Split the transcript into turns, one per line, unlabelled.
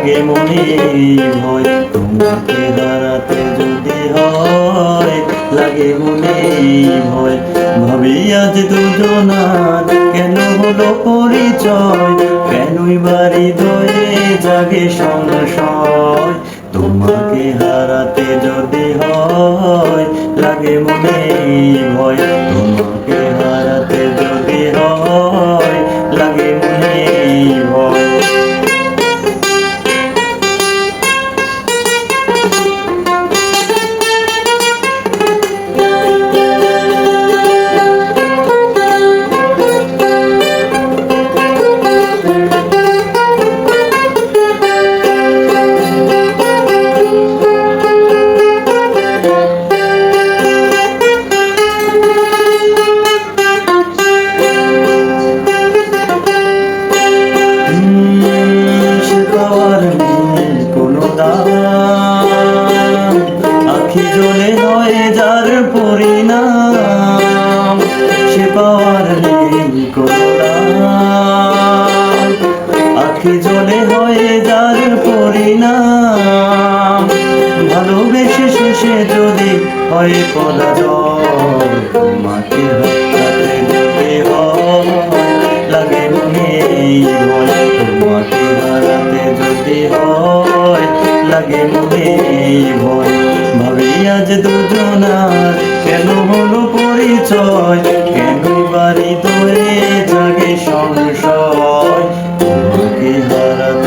লাগে মনে ভয়, তোমাকে হারাতে যদি হয় লাগে মনে ভয়। ভাবি আজ দুজনার কেন হলো পরিচয়, কেনই বাড়ি হৃদয়ে জাগে সংশয়। তোমাকে হারাতে যদি হয় লাগে মনে ভয়, তোমাকে হারাতে যদি হয় লাগে মনে ভয়। আখি জলে হয় যার পরিণাম, সে পাওয়ার নেই কোনো দাম। আখি জলে হয় যার পরিণাম, ভালোবেসে শেষে যদি হয় পরাজয়, তোমাকে হারাতে যদি হয় লাগে মনে ভয়, তোমাকে হারাতে যদি হয় লাগে মনে ভয়। ভাবি আজ দুজনার কেন হলো পরিচয়, কেন বাড়ি হৃদয়ে জাগে সংশয়। তোমাকে হারাতে